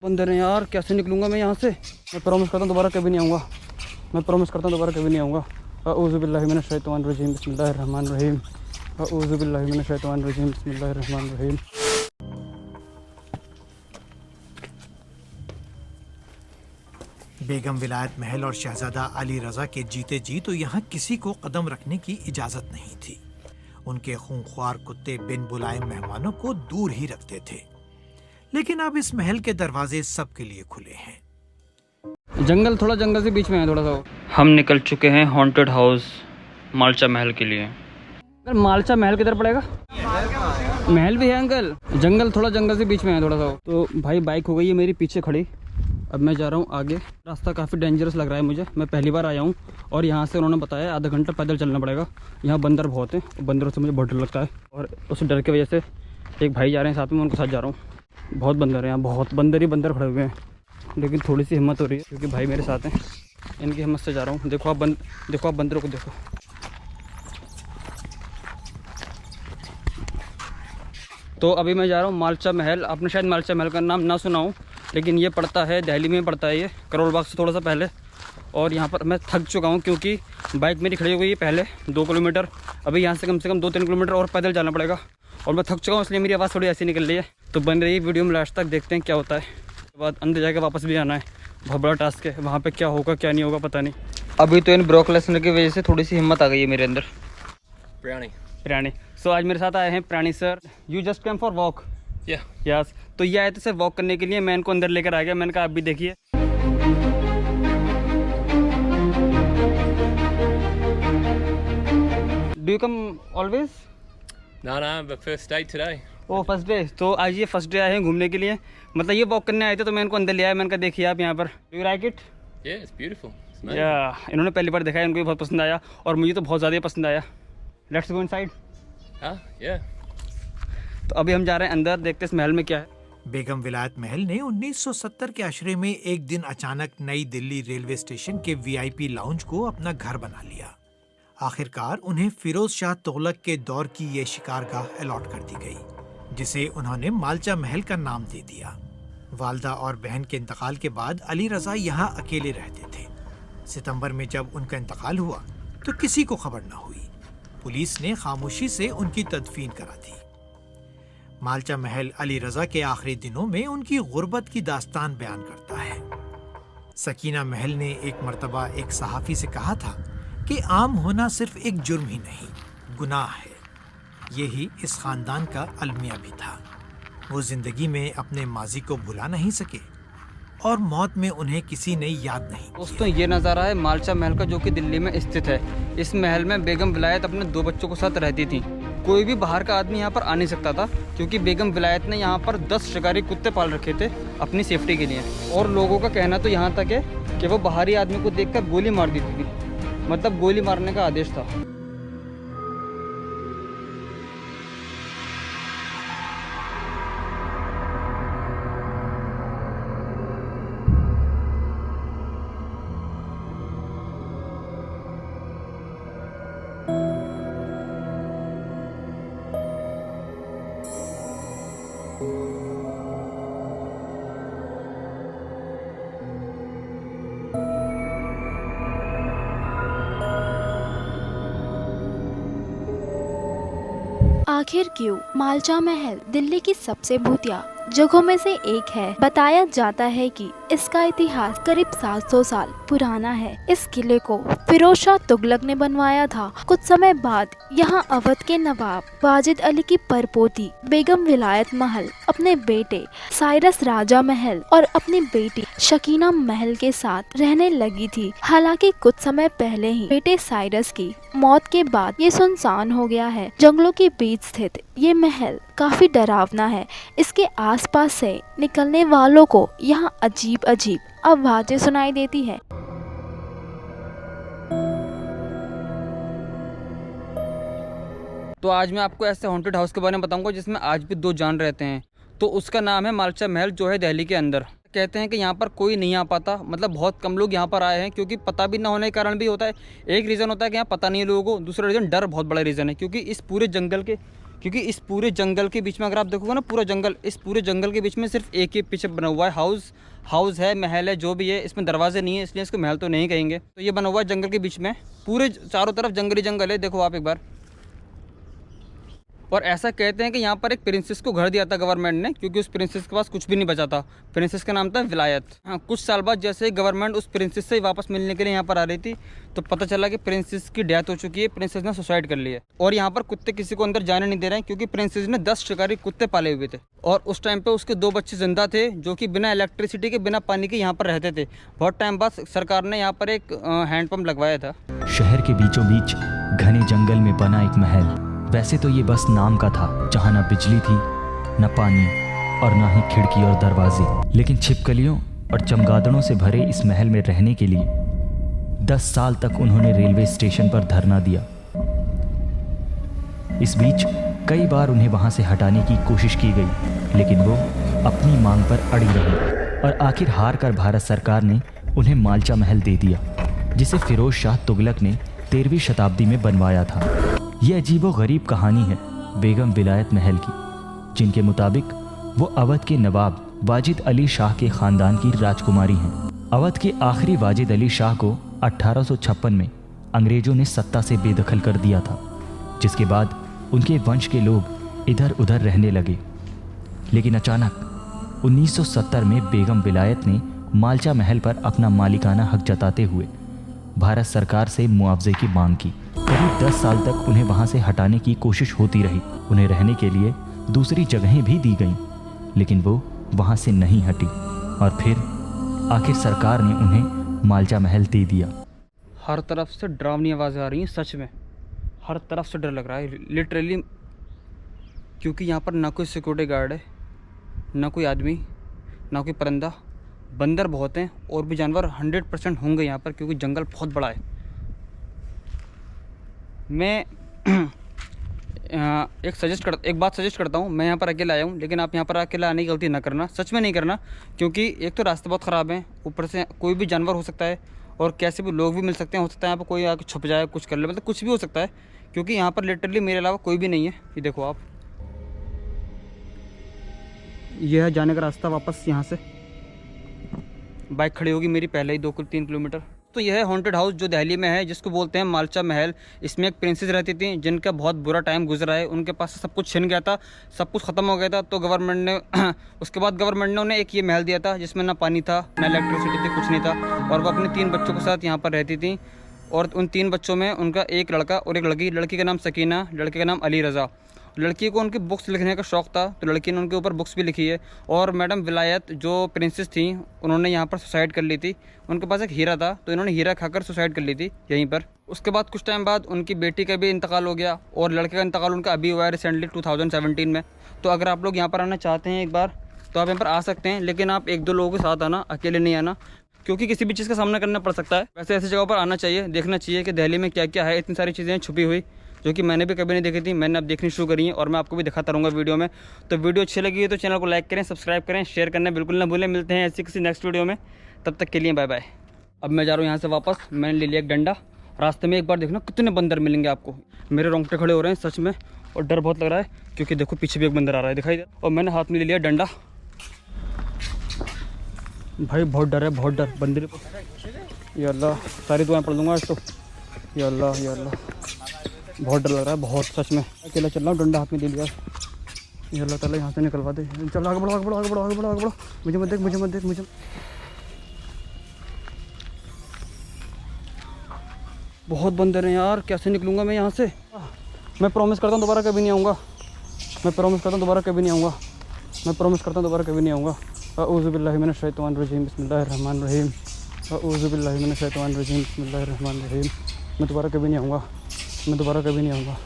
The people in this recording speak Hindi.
बंदर हैं यार, कैसे निकलूंगा मैं यहाँ से। मैं प्रॉमिस करता हूँ दोबारा कभी नहीं आऊँगा। मैं प्रॉमिस करता हूँ दोबारा कभी नहीं आऊँगा। अऊज़ु बिल्लाहि मिनश शैतानिर रजीम, बिस्मिल्लाहिर रहमानिर रहीम। अऊज़ु बिल्लाहि मिनश शैतानिर रजीम, बिस्मिल्लाहिर रहमानिर रहीम। बेगम विलायत महल और शहजादा अली रजा के जीते जी तो यहाँ किसी को कदम रखने की इजाजत नहीं थी। उनके खूंखार कुत्ते बिन बुलाए मेहमानों को दूर ही रखते थे। लेकिन अब इस महल के दरवाजे सबके लिए खुले हैं। जंगल थोड़ा जंगल से बीच में है थोड़ा सा। हम निकल चुके हैं हॉन्टेड हाउस मालचा महल के लिए। अगर मालचा महल किधर पड़ेगा? महल भी है अंकल, जंगल थोड़ा जंगल से बीच में है थोड़ा सा। तो भाई बाइक हो गई है मेरी पीछे खड़ी। अब मैं जा रहा हूँ आगे। रास्ता काफ़ी डेंजरस लग रहा है मुझे, मैं पहली बार आया हूँ और यहाँ से उन्होंने बताया आधा घंटा पैदल चलना पड़ेगा। यहाँ बंदर बहुत हैं, बंदरों से मुझे बहुत डर लगता है और उस डर की वजह से एक भाई जा रहे हैं साथ में, उनके साथ जा रहा हूँ। बहुत बंदर हैं यहाँ, बहुत बंदर ही बंदर खड़े हुए हैं, लेकिन थोड़ी सी हिम्मत हो रही है क्योंकि भाई मेरे साथ हैं, इनकी हिम्मत से जा रहा हूँ। देखो आप बंदरों को देखो। तो अभी मैं जा रहा हूँ मालचा महल। आपने शायद मालचा महल का नाम ना सुना हो, लेकिन ये पड़ता है दिल्ली में पड़ता है, ये करोल बाग से थोड़ा सा पहले। और यहाँ पर मैं थक चुका हूँ क्योंकि बाइक मेरी खड़ी हो गई है पहले 2 किलोमीटर। अभी यहाँ से कम 2-3 किलोमीटर और पैदल जाना पड़ेगा और मैं थक चुका हूँ, इसलिए मेरी आवाज़ थोड़ी ऐसी निकल रही है। तो बन रही है वीडियो में लास्ट तक, देखते हैं क्या होता है। उसके बाद अंदर जाके वापस भी आना है, बहुत बड़ा टास्क है। वहाँ पर क्या होगा क्या नहीं होगा पता नहीं। अभी तो इन ब्रोकलेस की वजह से थोड़ी सी हिम्मत आ गई है मेरे अंदर। प्राणी सो आज मेरे साथ आए हैं प्राणी sir. You just come for walk? Yes. तो ये आए थे सिर्फ वॉक करने के लिए, मैं इनको अंदर लेकर आ गया। मैंने कहा आप भी देखिए। Do you come always? No, but first day today. Oh first day. तो आज ये फर्स्ट डे आए हैं घूमने के लिए, मतलब ये वॉक करने आए थे तो मैं इनको अंदर ले आया। मैंने कहा देखिए आप यहाँ पर, do you like it? Yeah, it's beautiful. It's amazing. या इन्होंने पहली बार देखा है, इनको भी बहुत पसंद आया और मुझे तो बहुत ज़्यादा पसंद आया। Let's go inside. Huh? Yeah. तो अभी हम जा रहे हैं अंदर, देखते हैं इस महल में क्या है। बेगम विलायत महल ने 1970 के अशरे में एक दिन अचानक नई दिल्ली रेलवे स्टेशन के वीआईपी लाउंज को अपना घर बना लिया। आखिरकार उन्हें फिरोज शाह तुगलक के दौर की ये शिकारगाह अलॉट कर दी गई, जिसे उन्होंने मालचा महल का नाम दे दिया। वालदा और बहन के इंतकाल के बाद अली रजा यहाँ अकेले रहते थे। सितंबर में जब उनका इंतकाल हुआ तो किसी को खबर न हुई। पुलिस ने खामोशी से उनकी तदफीन करा दी। मालचा महल अली रजा के आखिरी दिनों में उनकी गुर्बत की दास्तान बयान करता है। सकीना महल ने एक मर्तबा एक सहाफी से कहा था कि आम होना सिर्फ एक जुर्म ही नहीं, गुनाह है। यही इस खानदान का अलमिया भी था। वो जिंदगी में अपने माजी को भुला नहीं सके और मौत में उन्हें किसी ने याद नहीं। दोस्तों ये नज़ारा है मालचा महल का, जो कि दिल्ली में स्थित है। इस महल में बेगम विलायत अपने 2 बच्चों के साथ रहती थी। कोई भी बाहर का आदमी यहाँ पर आ नहीं सकता था क्योंकि बेगम विलायत ने यहाँ पर 10 शिकारी कुत्ते पाल रखे थे अपनी सेफ्टी के लिए। और लोगों का कहना तो यहाँ तक है कि वो बाहरी आदमी को देखकर गोली मार देती थी, मतलब गोली मारने का आदेश था। आखिर क्यों मालचा महल दिल्ली की सबसे भूतिया जगहों में से एक है। बताया जाता है कि इसका इतिहास करीब 700 साल पुराना है। इस किले को फिरोज शाह तुगलक ने बनवाया था। कुछ समय बाद यहाँ अवध के नवाब वाजिद अली की परपोती बेगम विलायत महल अपने बेटे साइरस राजा महल और अपनी बेटी शकीना महल के साथ रहने लगी थी। हालांकि कुछ समय पहले ही बेटे साइरस की मौत के बाद ये सुनसान हो गया है। जंगलों के बीच स्थित ये महल काफी डरावना है। इसके आसपास से निकलने वालों को यहाँ अजीब अजीब आवाजें सुनाई देती है। तो आज मैं आपको ऐसे हॉन्टेड हाउस के बारे में बताऊंगा जिसमें आज भी 2 जान रहते हैं। तो उसका नाम है मालचा महल, जो है दिल्ली के अंदर। कहते हैं कि यहाँ पर कोई नहीं आ पाता, मतलब बहुत कम लोग यहाँ पर आए हैं क्योंकि पता भी ना होने के कारण भी होता है। एक रीज़न होता है कि यहाँ पता नहीं है लोगों को, दूसरा रीज़न डर बहुत बड़ा रीज़न है क्योंकि इस पूरे जंगल के क्योंकि इस पूरे जंगल के बीच में अगर आप देखोगे ना, पूरा जंगल, इस पूरे जंगल के बीच में सिर्फ एक ही पीछे बना हुआ है हाउस है, महल है, जो भी है, इसमें दरवाजे नहीं है, इसलिए इसको महल तो नहीं कहेंगे। तो ये बना हुआ है जंगल के बीच में, पूरे चारों तरफ जंगली जंगल है, देखो आप एक बार। और ऐसा कहते हैं कि यहाँ पर एक प्रिंसेस को घर दिया था गवर्नमेंट ने, क्योंकि उस प्रिंसेस के पास कुछ भी नहीं बचा था। प्रिंसेस का नाम था विलायत। हाँ, कुछ साल बाद जैसे गवर्नमेंट उस प्रिंसेस से वापस मिलने के लिए यहाँ पर आ रही थी, तो पता चला कि प्रिंसेस की डेथ हो चुकी है, प्रिंसेस ने सुसाइड कर लिया है। और यहाँ पर कुत्ते किसी को अंदर जाने नहीं दे रहे हैं, क्योंकि प्रिंसेस ने 10 शिकारी कुत्ते पाले हुए थे। और उस टाइम पर उसके 2 बच्चे जिंदा थे, जो कि बिना इलेक्ट्रिसिटी के, बिना पानी के यहाँ पर रहते थे। बहुत टाइम बाद सरकार ने यहाँ पर एक हैंडपम्प लगवाया था। शहर के बीचों बीच घने जंगल में बना एक महल। वैसे तो ये बस नाम का था, जहाँ ना बिजली थी, न पानी और ना ही खिड़की और दरवाजे। लेकिन छिपकलियों और चमगादड़ों से भरे इस महल में रहने के लिए 10 साल तक उन्होंने रेलवे स्टेशन पर धरना दिया। इस बीच कई बार उन्हें वहां से हटाने की कोशिश की गई, लेकिन वो अपनी मांग पर अड़ी रही और आखिर हार कर भारत सरकार ने उन्हें मालचा महल दे दिया, जिसे फिरोज शाह तुगलक ने 13वीं शताब्दी में बनवाया था। यह अजीबो-गरीब कहानी है बेगम विलायत महल की, जिनके मुताबिक वो अवध के नवाब वाजिद अली शाह के ख़ानदान की राजकुमारी हैं। अवध के आखिरी वाजिद अली शाह को 1856 में अंग्रेज़ों ने सत्ता से बेदखल कर दिया था, जिसके बाद उनके वंश के लोग इधर उधर रहने लगे। लेकिन अचानक 1970 में बेगम विलायत ने मालचा महल पर अपना मालिकाना हक जताते हुए भारत सरकार से मुआवजे की मांग की। करीब 10 साल तक उन्हें वहां से हटाने की कोशिश होती रही। उन्हें रहने के लिए दूसरी जगहें भी दी गईं, लेकिन वो वहां से नहीं हटी और फिर आखिर सरकार ने उन्हें मालचा महल दे दिया। हर तरफ से डरावनी आवाज़ें आ रही हैं, सच में हर तरफ से डर लग रहा है लिटरली, क्योंकि यहाँ पर ना कोई सिक्योरिटी गार्ड है, ना कोई आदमी, ना कोई परिंदा। बंदर बहुत हैं और भी जानवर 100% होंगे यहाँ पर, क्योंकि जंगल बहुत बड़ा है। मैं एक बात सजेस्ट करता हूँ। मैं यहाँ पर अकेला आया हूँ, लेकिन आप यहाँ पर अकेला आने की गलती ना करना, सच में नहीं करना, क्योंकि एक तो रास्ते बहुत ख़राब हैं, ऊपर से कोई भी जानवर हो सकता है और कैसे भी लोग भी मिल सकते हैं। हो सकता है यहाँ पर कोई आके छुप जाए, कुछ कर ले, मतलब कुछ भी हो सकता है, क्योंकि यहाँ पर लिटरली मेरे अलावा कोई भी नहीं है। ये देखो आप, यह है जाने का रास्ता वापस। यहाँ से बाइक खड़ी होगी मेरी पहले ही 2-3 किलोमीटर। तो यह है हॉन्टेड हाउस जो दिल्ली में है, जिसको बोलते हैं मालचा महल। इसमें एक प्रिंसेस रहती थी, जिनका बहुत बुरा टाइम गुजरा है। उनके पास सब कुछ छिन गया था, सब कुछ ख़त्म हो गया था। तो गवर्नमेंट ने उसके बाद गवर्नमेंट ने उन्हें एक ये महल दिया था, जिसमें ना पानी था, ना इलेक्ट्रिसिटी थी, कुछ नहीं था। और वो अपने 3 बच्चों के साथ यहाँ पर रहती थी। और उन 3 बच्चों में उनका एक लड़का और एक लड़की। लड़की का नाम सकीना, लड़के का नाम अली रज़ा। लड़की को उनकी बुक्स लिखने का शौक़ था, तो लड़की ने उनके ऊपर बुक्स भी लिखी है। और मैडम विलायत जो प्रिंसेस थी, उन्होंने यहाँ पर सुसाइड कर ली थी। उनके पास एक हीरा था, तो इन्होंने हीरा खाकर सुसाइड कर ली थी यहीं पर। उसके बाद कुछ टाइम बाद उनकी बेटी का भी इंतकाल हो गया, और लड़के का इंतकाल उनका अभी हुआ है रिसेंटली 2017 में। तो अगर आप लोग यहाँ पर आना चाहते हैं एक बार, तो आप यहाँ पर आ सकते हैं, लेकिन आप 1-2 लोगों के साथ आना, अकेले नहीं आना, क्योंकि किसी भी चीज़ का सामना करना पड़ सकता है। वैसे ऐसी जगह पर आना चाहिए, देखना चाहिए कि दिल्ली में क्या क्या है। इतनी सारी चीज़ें छुपी हुई, जो कि मैंने भी कभी नहीं देखी थी, मैंने अब देखनी शुरू करी है, और मैं आपको भी दिखाता रहूँगा वीडियो में। तो वीडियो अच्छी लगी है तो चैनल को लाइक करें, सब्सक्राइब करें, शेयर करना बिल्कुल ना भूलें। मिलते हैं ऐसी किसी नेक्स्ट वीडियो में, तब तक के लिए बाय बाय। अब मैं जा रहा हूँ यहाँ से वापस। मैंने ले लिया एक डंडा। रास्ते में एक बार देखना कितने बंदर मिलेंगे आपको। मेरे रोंगटे खड़े हो रहे हैं सच में, और डर बहुत लग रहा है, क्योंकि देखो पीछे भी एक बंदर आ रहा है, दिखाई दे। और मैंने हाथ में ले लिया डंडा। भाई बहुत डर है, बहुत डर। बंदर, या अल्लाह, सारी दुआएं पढ़ लूँगा आज तो। या अल्लाह, या अल्लाह, बहुत डर लग रहा है, बहुत सच में। अकेला चल रहा हूँ, डंडा हाथ में ले लिया। या अल्लाह ताला यहाँ से निकलवा दे। चल आगे बढ़ो, आगे बढ़ो, आगे बढ़ो, आगे बढ़ो, आगे बढ़ो। मुझे मत देख, मुझे मत देख, मुझे। बहुत बंदर हैं यार, कैसे निकलूँगा मैं यहाँ से। मैं प्रॉमिस करता हूँ दोबारा कभी नहीं आऊँगा। मैं प्रॉमिस करता हूँ दोबारा कभी नहीं आऊँगा। मैं प्रॉमिस करता हूँ दोबारा कभी नहीं आऊँगा। अऊज़ु बिल्लाहि मिनश शैतानिर रजीम, बिस्मिल्लाहिर रहमानिर रहीम। अऊज़ु बिल्लाहि मिनश शैतानिर रजीम, बिस्मिल्लाहिर रहमानिर रहीम। मैं दोबारा कभी नहीं आऊँगा, मैं दोबारा कभी नहीं आऊँगा।